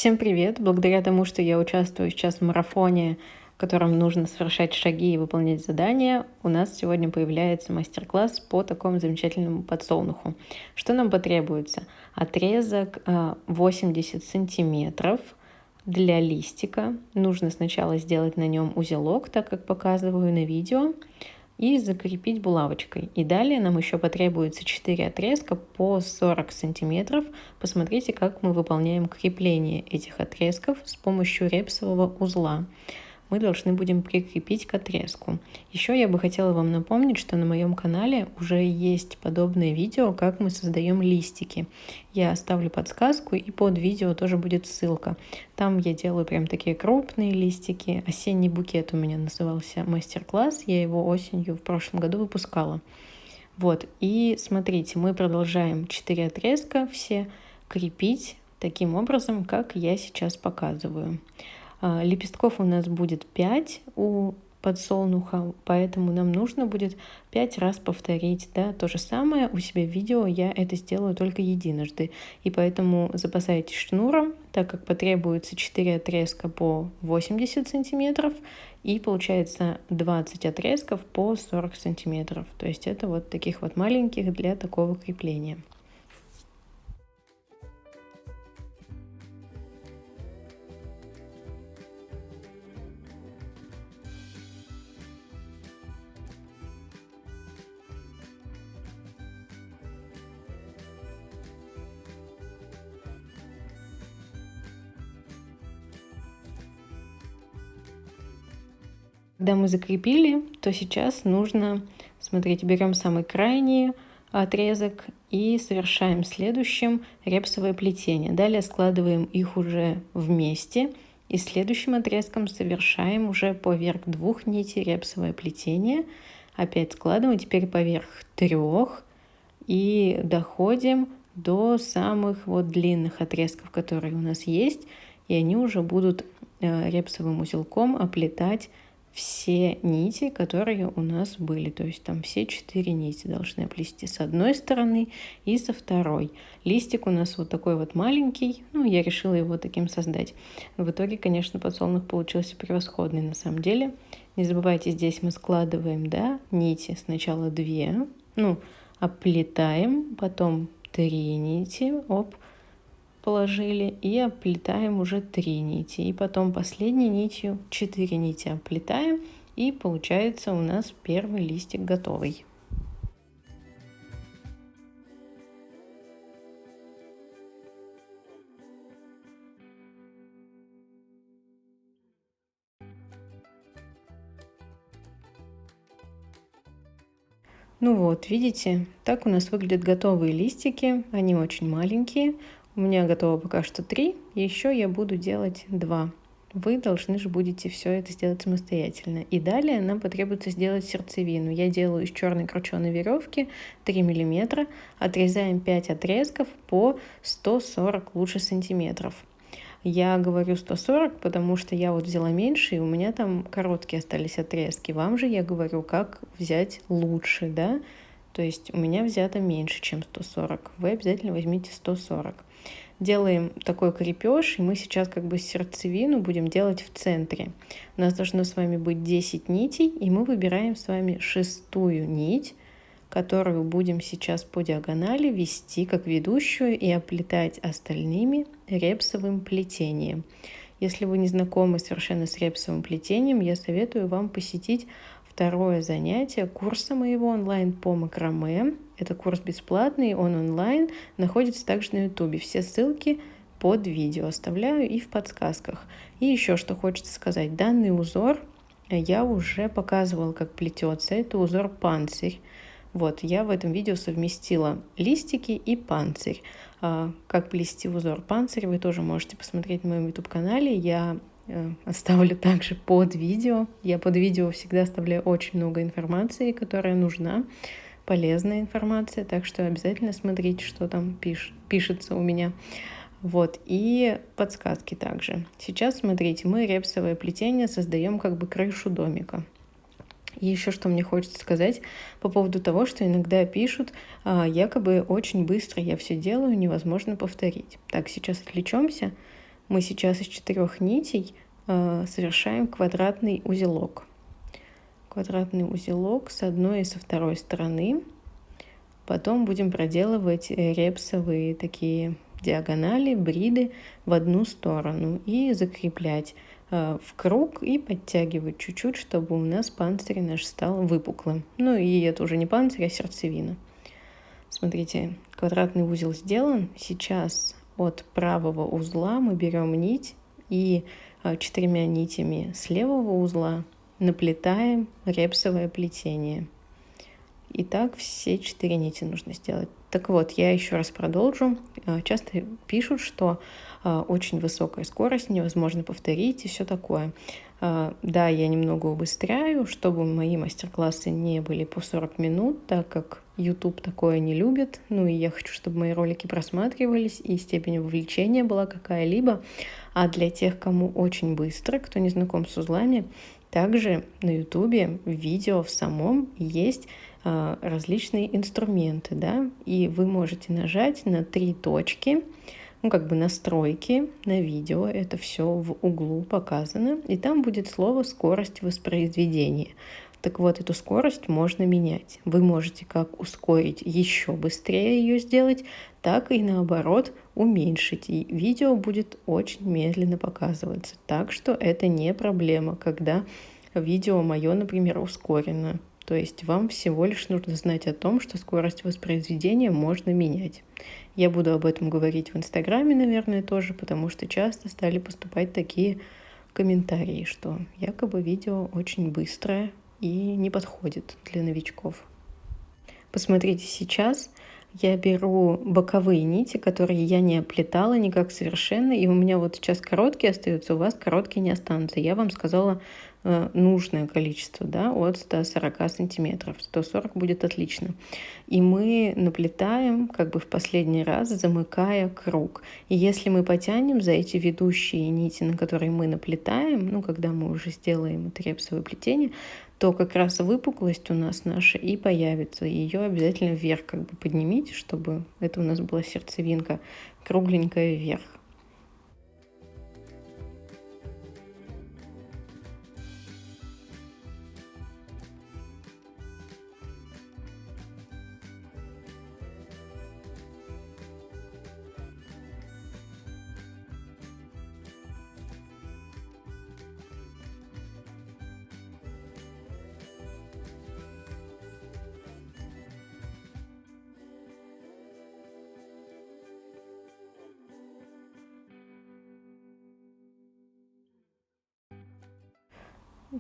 Всем привет! Благодаря тому, что я участвую сейчас в марафоне, в котором нужно совершать шаги и выполнять задания, у нас сегодня появляется мастер-класс по такому замечательному подсолнуху. Что нам потребуется? Отрезок 80 сантиметров для листика. Нужно сначала сделать на нем узелок, так как показываю на видео, и закрепить булавочкой. И далее нам еще потребуется 4 отрезка по 40 сантиметров. Посмотрите, как мы выполняем крепление этих отрезков с помощью репсового узла. Мы должны будем прикрепить к отрезку. Еще я бы хотела вам напомнить, что на моем канале уже есть подобное видео, как мы создаем листики. Я оставлю подсказку, и под видео тоже будет ссылка. Там я делаю прям такие крупные листики. Осенний букет у меня назывался мастер-класс. Я его осенью в прошлом году выпускала. Вот, и смотрите, мы продолжаем 4 отрезка все крепить таким образом, как я сейчас показываю. Лепестков у нас будет 5 у подсолнуха, поэтому нам нужно будет 5 раз повторить, да, то же самое у себя в видео я это сделаю только единожды, и поэтому запасайтесь шнуром, так как потребуется 4 отрезка по 80 сантиметров и получается 20 отрезков по 40 сантиметров, то есть это вот таких вот маленьких для такого крепления. Когда мы закрепили, то сейчас нужно, смотрите, берем самый крайний отрезок и совершаем следующим репсовое плетение. Далее складываем их уже вместе и следующим отрезком совершаем уже поверх 2 нитей репсовое плетение. Опять складываем, теперь поверх 3 и доходим до самых вот длинных отрезков, которые у нас есть, и они уже будут репсовым узелком оплетать все нити, которые у нас были. То есть там все 4 нити должны оплести с одной стороны и со второй. Листик у нас вот такой вот маленький. Ну, я решила его таким создать. В итоге, конечно, подсолнух получился превосходный на самом деле. Не забывайте, здесь мы складываем, да, нити. Сначала 2, ну, оплетаем, потом 3 нити, положили и оплетаем уже 3 нити, и потом последней нитью 4 нити оплетаем, и получается у нас первый листик готовый. Ну вот, видите, так у нас выглядят готовые листики, они очень маленькие. У меня готово пока что 3, еще я буду делать 2. Вы должны же будете все это сделать самостоятельно. И далее нам потребуется сделать сердцевину. Я делаю из черной крученой веревки 3 мм, отрезаем 5 отрезков по 140 лучше сантиметров. Я говорю 140, потому что я вот взяла меньше, и у меня там короткие остались отрезки. Вам же я говорю, как взять лучше, да? То есть у меня взято меньше, чем 140. Вы обязательно возьмите 140. Делаем такой крепеж, и мы сейчас как бы сердцевину будем делать в центре. У нас должно с вами быть 10 нитей, и мы выбираем с вами 6-ю нить, которую будем сейчас по диагонали вести как ведущую и оплетать остальными репсовым плетением. Если вы не знакомы совершенно с репсовым плетением, я советую вам посетить второе занятие курса моего онлайн по макраме. Это курс бесплатный, он онлайн, находится также на YouTube. Все ссылки под видео оставляю и в подсказках. И еще что хочется сказать. Данный узор я уже показывала, как плетется. Это узор панцирь. Вот, я в этом видео совместила листики и панцирь. Как плести узор панцирь вы тоже можете посмотреть на моем YouTube-канале. Я оставлю также под видео. Я под видео всегда оставляю очень много информации, которая нужна, полезная информация, так что обязательно смотрите, что там пишется у меня. Вот, и подсказки также. Сейчас, смотрите, мы репсовое плетение создаем как бы крышу домика. И еще что мне хочется сказать по поводу того, что иногда пишут, якобы очень быстро я все делаю, невозможно повторить. Так, сейчас отвлечемся. мы сейчас из 4 нитей совершаем квадратный узелок. Квадратный узелок с одной и со второй стороны. Потом будем проделывать репсовые такие диагонали, бриды в одну сторону и закреплять в круг и подтягивать чуть-чуть, чтобы у нас панцирь наш стал выпуклым. Ну и это уже не панцирь, а сердцевина. Смотрите, квадратный узел сделан. Сейчас от правого узла мы берем нить и 4 нитями с левого узла наплетаем репсовое плетение. И так все 4 нити нужно сделать. Так вот, я еще раз продолжу. Часто пишут, что очень высокая скорость, невозможно повторить и все такое. Да, я немного убыстряю, чтобы мои мастер-классы не были по 40 минут, так как YouTube такое не любит. Ну и я хочу, чтобы мои ролики просматривались и степень вовлечения была какая-либо. А для тех, кому очень быстро, кто не знаком с узлами, также на YouTube в видео в самом есть различные инструменты, да, и вы можете нажать на 3 точки, ну, как бы настройки на видео, это все в углу показано, и там будет слово «скорость воспроизведения». Так вот, эту скорость можно менять. Вы можете как ускорить, еще быстрее ее сделать, так и наоборот уменьшить. И видео будет очень медленно показываться. Так что это не проблема, когда видео мое, например, ускорено. То есть вам всего лишь нужно знать о том, что скорость воспроизведения можно менять. Я буду об этом говорить в Инстаграме, наверное, тоже, потому что часто стали поступать такие комментарии, что якобы видео очень быстрое и не подходит для новичков. Посмотрите, сейчас я беру боковые нити, которые я не оплетала никак совершенно, и у меня вот сейчас короткие остаются, у вас короткие не останутся. Я вам сказала нужное количество, да, от 140 сантиметров. 140 будет отлично. И мы наплетаем как бы в последний раз, замыкая круг. И если мы потянем за эти ведущие нити, на которые мы наплетаем, ну, когда мы уже сделаем это репсовое плетение, то как раз выпуклость у нас наша и появится. Ее обязательно вверх как бы поднимите, чтобы это у нас была сердцевинка кругленькая вверх.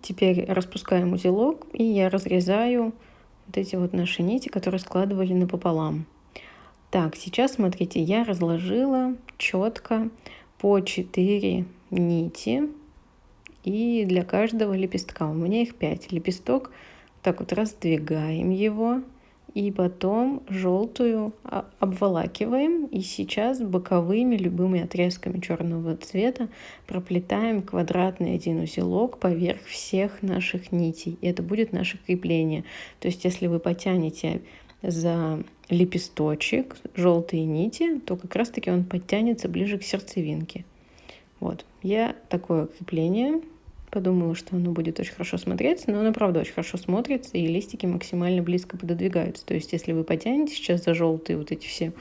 Теперь распускаем узелок, и я разрезаю вот эти вот наши нити, которые складывали напополам. Так, сейчас смотрите, я разложила четко по 4 нити, и для каждого лепестка. У меня их 5. Лепесток, так вот раздвигаем его, и потом желтую обволакиваем, и сейчас боковыми любыми отрезками черного цвета проплетаем квадратный один узелок поверх всех наших нитей. И это будет наше крепление. То есть если вы потянете за лепесточек желтые нити, то как раз-таки он подтянется ближе к сердцевинке. Вот, я такое крепление подумала, что оно будет очень хорошо смотреться, но оно, правда, очень хорошо смотрится, и листики максимально близко пододвигаются. То есть, если вы потянете сейчас за желтые вот эти все,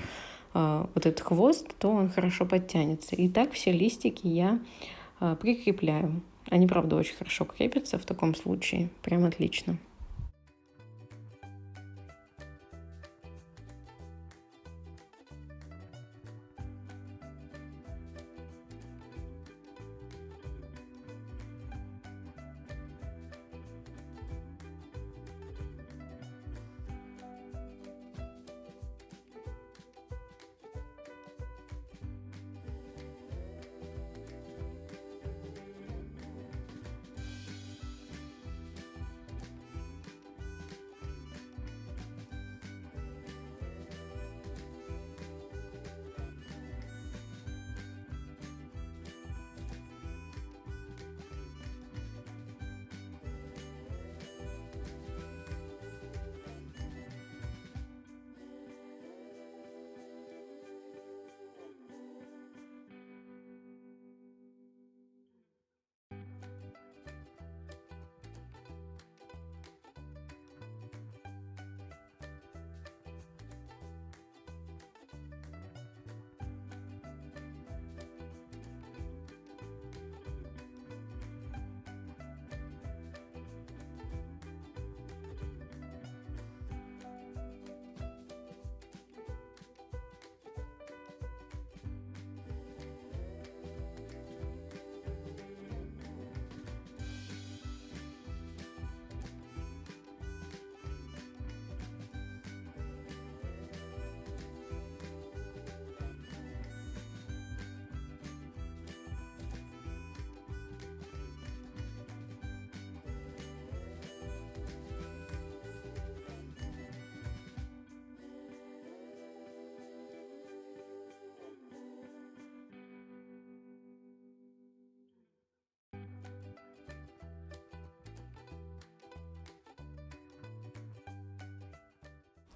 вот этот хвост, то он хорошо подтянется. И так все листики я прикрепляю. Они, правда, очень хорошо крепятся в таком случае. Прям отлично.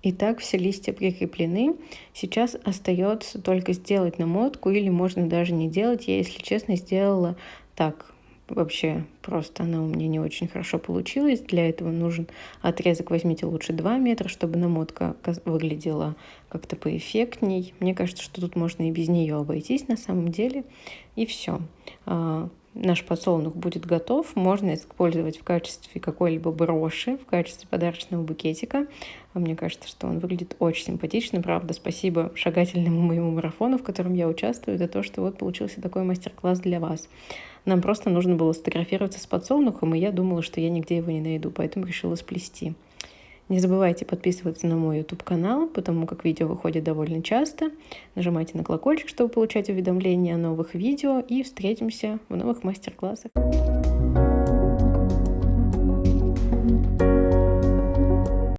Итак, все листья прикреплены. Сейчас остается только сделать намотку, или можно даже не делать. Я, если честно, сделала так. Вообще просто она у меня не очень хорошо получилась. Для этого нужен отрезок, возьмите лучше 2 метра, чтобы намотка выглядела как-то поэффектней. Мне кажется, что тут можно и без нее обойтись на самом деле. И все. Наш подсолнух будет готов. Можно использовать в качестве какой-либо броши, в качестве подарочного букетика. Мне кажется, что он выглядит очень симпатично. Правда, спасибо шагательному моему марафону, в котором я участвую, за то, что вот получился такой мастер-класс для вас. Нам просто нужно было сфотографироваться с подсолнухом, и я думала, что я нигде его не найду, поэтому решила сплести. Не забывайте подписываться на мой YouTube-канал, потому как видео выходит довольно часто. Нажимайте на колокольчик, чтобы получать уведомления о новых видео. И встретимся в новых мастер-классах.